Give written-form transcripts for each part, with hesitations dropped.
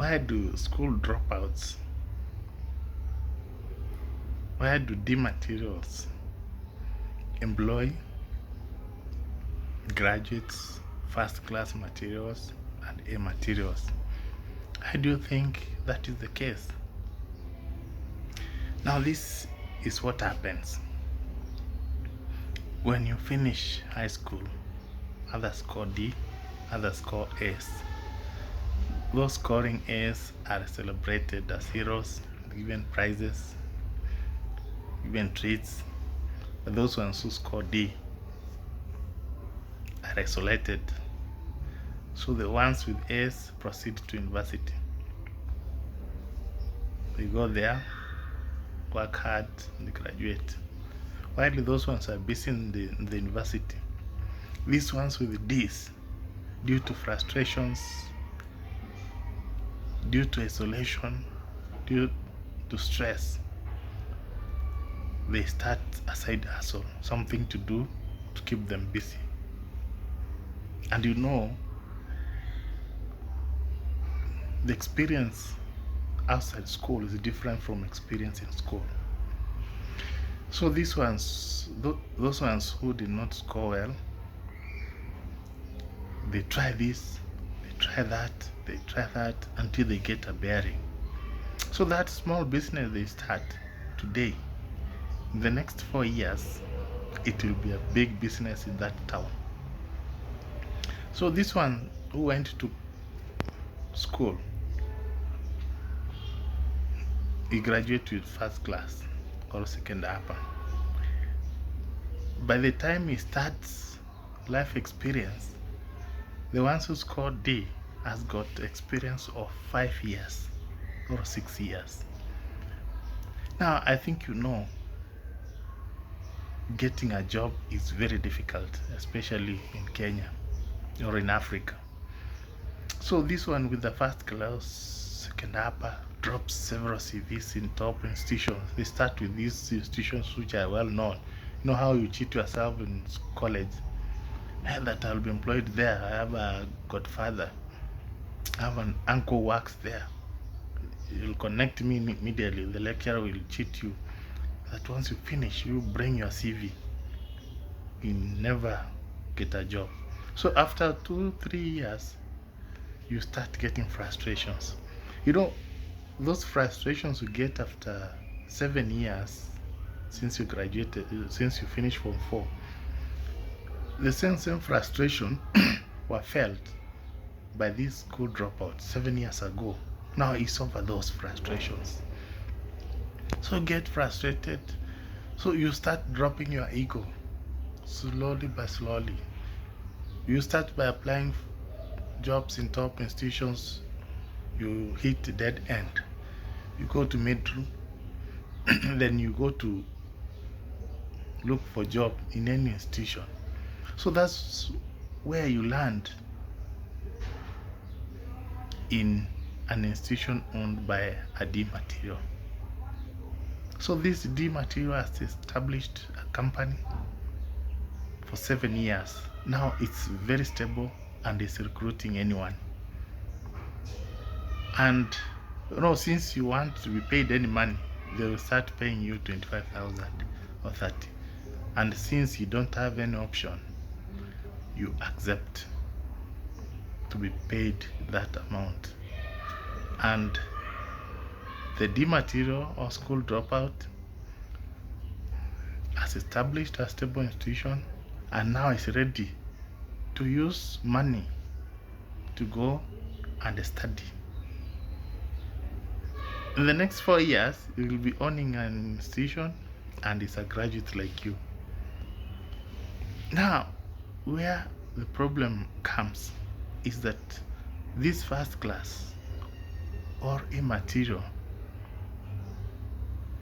Why do school dropouts, why do D materials employ graduates, first class materials, and A materials? Why do you think that is the case? Now, this is what happens when you finish high school. Others score D, others score A's. Those scoring A's are celebrated as heroes, given prizes, given treats. But those ones who score D are isolated. So the ones with A's proceed to university. They go there, work hard, and graduate. While those ones are busy in the university, these ones with D's, due to frustrations, due to isolation, due to stress, they start a side hustle, something to do to keep them busy. And you know, the experience outside school is different from experience in school. So these ones, those ones who did not score well, they try this, they try that until they get a bearing. So that small business they start today, in the next 4 years, it will be a big business in that town. So this one who went to school, he graduated with first class or second upper. By the time he starts life experience, the ones who scored D has got experience of 5 years or 6 years. Now, I think you know, getting a job is very difficult, especially in Kenya or in Africa. So this one with the first class, second upper, drops several CVs in top institutions. They start with these institutions which are well known. You know how you cheat yourself in college? That I'll be employed there. I have a godfather. I have an uncle who works there. You'll connect me immediately. The lecturer will cheat you. That once you finish, you bring your CV. You never get a job. So after 2-3 years, you start getting frustrations. You know, those frustrations you get after 7 years since you graduated, since you finished Form 4, the same frustration were felt by these school dropouts 7 years ago. Now it's over those frustrations. So get frustrated. So you start dropping your ego slowly by slowly. You start by applying jobs in top institutions. You hit the dead end. You go to midroom. Then you go to look for job in any institution. So that's where you land in an institution owned by a D material. So this D material has established a company for 7 years. Now it's very stable and is recruiting anyone. And you know, since you want to be paid any money, they will start paying you 25,000 or 30. And since you don't have any option, you accept to be paid that amount. And the D material or school dropout has established a stable institution and now is ready to use money to go and study. In the next 4 years, you will be owning an institution and is a graduate like you. Now, where the problem comes is that this first class or immaterial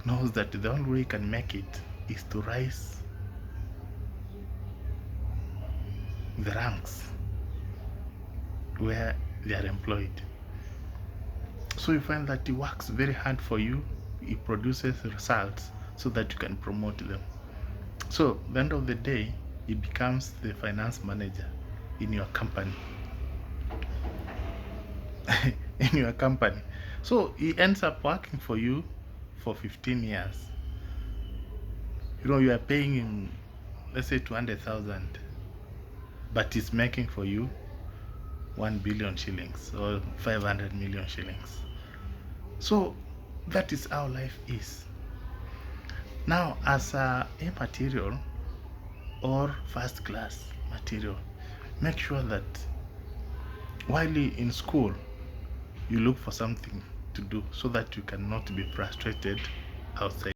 knows that the only way you can make it is to rise the ranks where they are employed. So you find that he works very hard for you, he produces results so that you can promote them. So at the end of the day, he becomes the finance manager in your company. in your company. So he ends up working for you for 15 years. You are paying him, let's say 200,000, but he's making for you 1 billion shillings or 500 million shillings. So that is how life is. Now, as a material or first class material, make sure that while in school you look for something to do so that you cannot be frustrated outside.